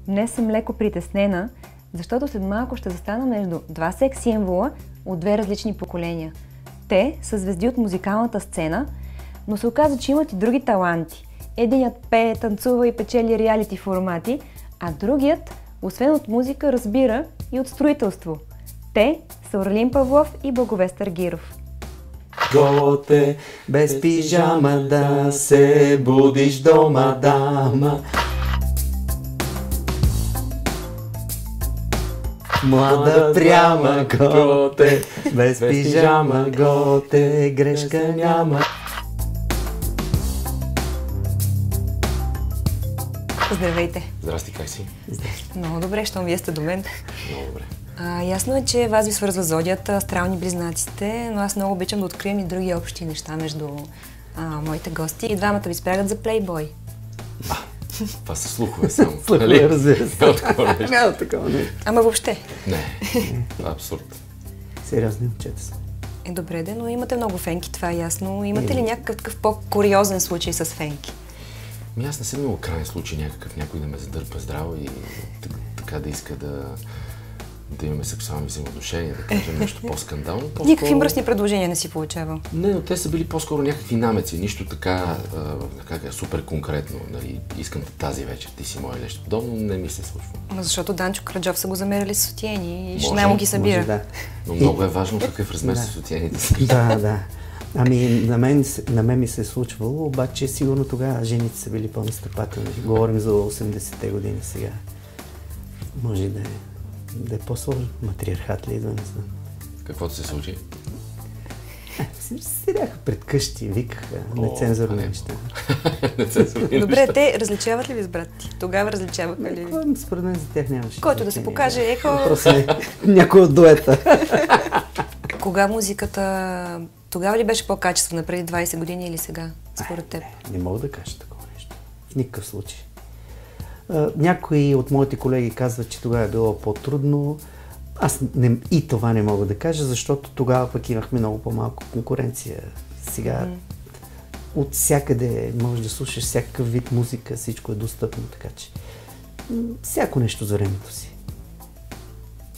Днес съм леко притеснена, защото след малко ще застана между два секс символа от две различни поколения. Те са звезди от музикалната сцена, но се оказа, че имат и други таланти. Единият пее, танцува и печели реалити формати, а другият, освен от музика, разбира и от строителство. Те са Орлин Павлов и Благовест Аргиров. Готе, без пижама да се будиш дома, дама. Млада пряма готе, без пижама готе, грешка няма. Здравейте! Здрасти, как си? Много добре, щом вие сте до мен. Много добре. Ясно е, че вас ви свързва зодията, астрални близнаците, но аз много обичам да открием и други общи неща между моите гости. И двамата ви спрягат за плейбой. Това са слухове само. Слухове, разбира се. Няма такова нещо. Ама въобще. Не, това е абсурд. Сериозни момчета са. Добре, но имате много фенки, това е ясно. Имате ли някакъв такъв по-куриозен случай с фенки? Аз не съм имал крайен случай някой да ме задърпа здраво и така да иска да имаме сексуални взаимоотношения, да кажем нещо по-скандално. Никакви мръсни предложения не си получавал? Не, но те са били по-скоро някакви намеци, нищо така супер конкретно. Нали, искам тази вечер, ти си моя нещо подобно, не ми се случва. Защото Данчо Караджов са го замерили с сутиени и жена му ги събира. Може, да. Но много е важно какъв размер са сутиените са. Да. Ами, на мен ми се е случвало, обаче сигурно тогава жените са били по-настъпателни. Говорим за 80-те години сега. Може да е по-сложно. Матриархат ли идва, не знам. Каквото се случи? Седяха пред къщи, викаха нецензурни неща. Добре, те различават ли ви с брат ти? Тогава различаваха ли? Според мен за тях нямаше. Който да се покаже, Просто някой от дуета. Кога музиката... Тогава ли беше по-качествена, преди 20 години или сега, според теб? Не мога да кажа такова нещо. В никакъв случай. Някои от моите колеги казват, че тогава е било по-трудно. Аз и това не мога да кажа, защото тогава пък имахме много по-малко конкуренция. Сега от всякъде можеш да слушаш всякакъв вид музика, всичко е достъпно, така че всяко нещо за времето си.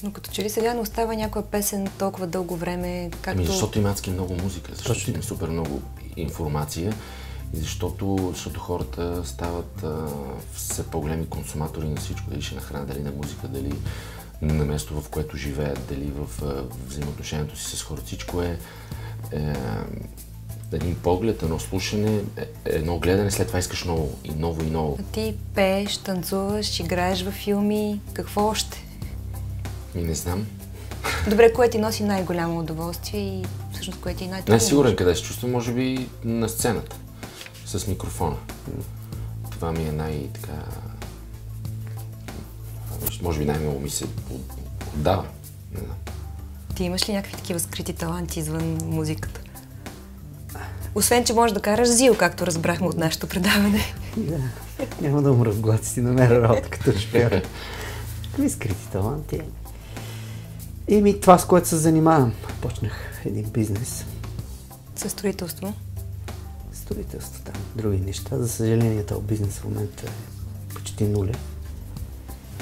Но като че ли сега не остава някоя песен толкова дълго време, както... Защото има адски много музика, защото има супер много информация и защото хората стават все по-големи консуматори на всичко, дали ще на храна, дали на музика, дали на място, в което живеят, дали в взаимоотношението си с хората. Всичко е един поглед, едно слушане, едно гледане, след това искаш ново и ново и ново. А ти пееш, танцуваш, играеш във филми, какво още? Не знам. Добре, кое ти носи най-голямо удоволствие и всъщност кое ти е най-трудно? Не сигурен къде се чувствам, може би на сцената, с микрофона. Това ми е най-така... Може би най-много ми се отдава. Не знам. Ти имаш ли някакви такива скрити таланти извън музиката? Освен, че можеш да караш ЗИЛ, както разбрахме от нашето предаване. Да, няма да умра в глад, си намеря работа като шофьор. Какви скрити таланти? Това, с което се занимавам. Почнах един бизнес. Със строителство? Строителство, там, други неща. За съжаление, този бизнес в момента е почти нулев.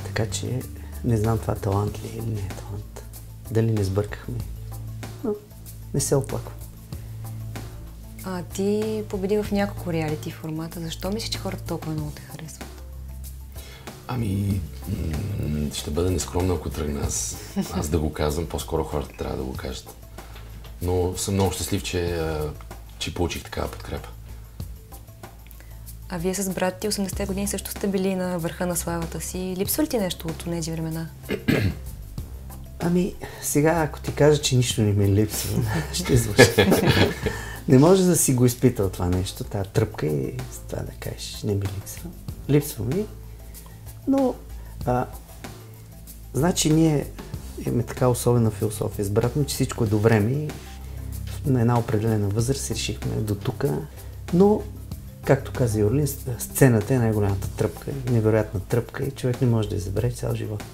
Така че не знам това талант ли е или не е талант. Дали не сбъркахме. Но не се оплаквам. Ти победи в няколко реалити формата. Защо мислиш, че хората толкова много те харесват? Ще бъда нескромна, ако тръгна аз да го казвам. По-скоро хората трябва да го кажат. Но съм много щастлив, че получих такава подкрепа. А вие с брат ти 80-те години също сте били на върха на славата си. Липсва ли ти нещо от тези времена? Сега, ако ти кажа, че нищо не ми липсва, ще излъжа. Не може да си го изпитал това нещо, тази тръпка и с това да кажеш, не ми липсва. Липсва ми, но значи ние имаме така особена философия с брат ми, че всичко е до време и на една определена възраст решихме до тука, но както каза Орлин, сцената е най-голямата тръпка, невероятна тръпка и човек не може да я забере цял живот.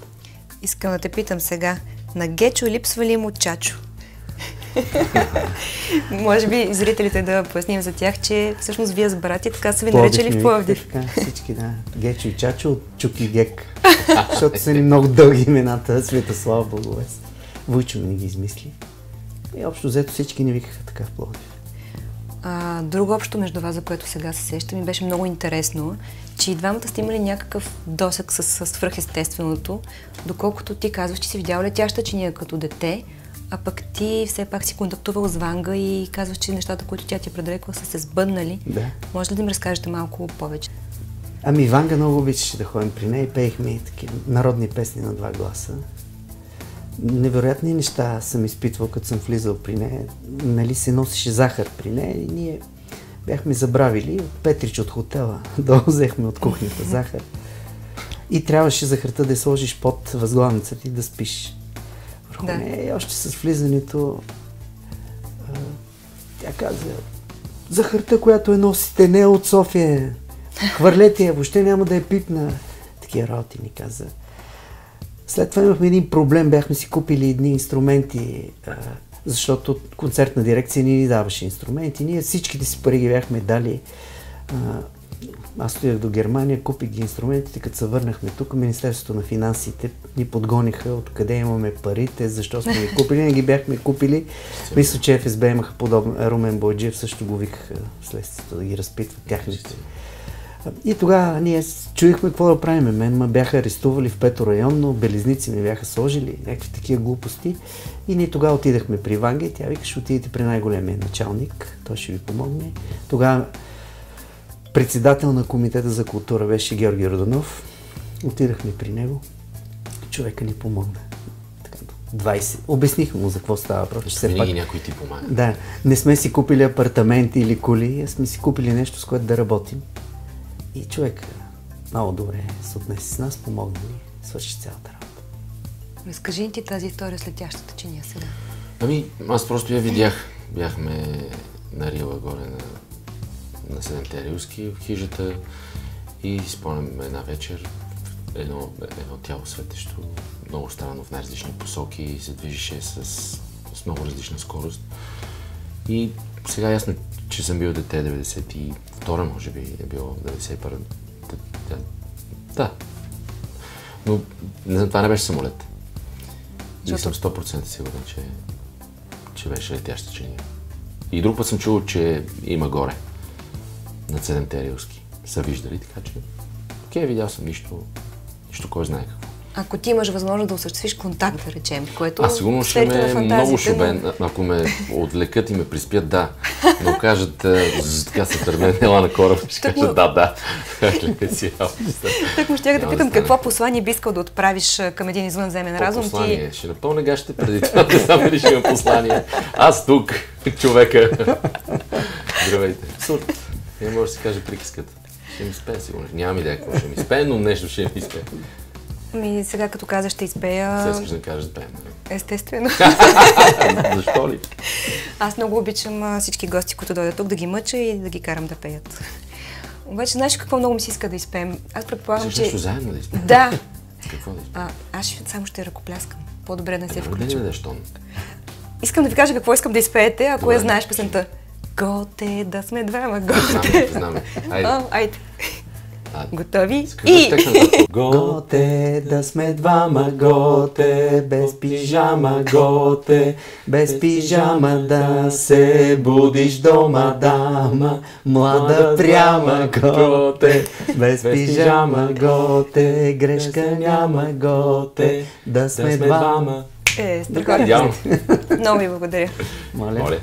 Искам да те питам сега, на Гечо липсва ли му Чачо? Може би зрителите да поясним за тях, че всъщност вие с брати така са ви наричали в Пловдив. Така, всички, да. Гечо и Чачо от Чук и Гек. Защото са ни много дълги имената. Светослав, Благовест. Войчо ми ги измисли. И общо взето всички ни викаха така в Пловдив. Друго общо между вас, за което сега се сещам, ми беше много интересно, че и двамата сте имали някакъв досег с свръхестественото, доколкото ти казваш, че си видял летяща чиния като дете, а пък ти все пак си контактувал с Ванга и казваш, че нещата, които тя ти е предрекла, са се сбъднали. Да. Може ли да ми разкажете малко повече? Ами Ванга много обичаше да ходим при нея и пеехме такива народни песни на два гласа. Невероятни неща съм изпитвал, като съм влизал при нея. Нали се носеше захар при нея и ние бяхме забравили от Петрич от хотела. Долу взехме от кухнята захар. И трябваше захарта да я сложиш под възглавницата и да спиш. Върху нея. И още с влизането тя каза: захарта, която я носите, не е от София. Хвърлете я, въобще няма да я пипна. Такива работи ни каза. След това имахме един проблем, бяхме си купили едни инструменти, защото концертна дирекция ни даваше инструменти. Ние всичките си пари ги бяхме дали. Аз стоях до Германия, купих ги инструментите, като се върнахме тук, Министерството на финансите ни подгониха откъде имаме парите, защо сме ги купили. Не ги бяхме купили. Мисля, че ФСБ имаха подобно. Румен Бойджиев също го викаха следствието да ги разпитват тяхните. И тогава ние чуихме какво да правим. Мен ме бяха арестували в Пето районно, белезници ми бяха сложили, някакви такива глупости. И ние тогава отидахме при Ванга и тя вика: ще отидете при най-големия началник, той ще ви помогне. Тогава председател на Комитета за култура беше Георги Родонов. Отидахме при него. Човека ни помогна. 20. Обяснихме му за какво става. Винаги някой ти помага. Да, не сме си купили апартаменти или коли, а сме си купили нещо, с което да работим. И човек много добре се отнесе с нас, помогна ни, свърши цялата работа. Разкажи ти тази история с летящата чиния сега. Ами, аз просто я видях. Бяхме на Рила горе на Седемте Рилски в хижата и спомням една вечер едно тяло светещо, много странно в най-различни посоки и се движеше с много различна скорост. И сега ясно, че съм бил дете 92-а, може би е било 91-а. Да. Но не знам, това не беше самолет. И съм 100% сигурен, че беше летяща чиния. И друг път съм чул, че има горе над Седемте Рилски. Са виждали, така че окей, видял съм нищо кой знае какво. Ако ти имаш възможност да осъществиш контакт, да речем, което... Аз сигурно ще ме много шубен, ако ме отвлекат и ме приспят, да. Но кажат, така се търмен, ела на кораб, ще кажат да. Так му ще да питам, какво послание би искал да отправиш към един извънземен разум? Послание? Ще напълня гащите преди това, не знам дали ще има послание. Аз тук, човека. Здравейте. Не може да се каже приказката. Ще ми спее сигурно. Нямам идея какво ще ми спее, но нещо ще ми спее. Ами сега като каза ще изпея... Сега искаш да кажеш да пеем, нали? Естествено. Защо ли? Аз много обичам всички гости, които дойдат тук, да ги мъча и да ги карам да пеят. Обаче, знаеш какво много ми се иска да изпеем? Аз предполагам, че... Нещо заедно да изпеем? Да. Какво да изпеем? Аз само ще ръкопляскам. По-добре да не се включвам. включвам. Не дадеш тон. Искам да ви кажа какво искам да изпеете, ако я знаеш песента. Готе, да сме двама, готе. Знаме. Айде. Готови? Готе, да сме двама, готе, без пижама, готе, без пижама да се будиш дома, дама, млада пряма, готе, без пижама, готе, грешка няма, готе, да сме двама. Страхотно. Много ви благодаря. Моля.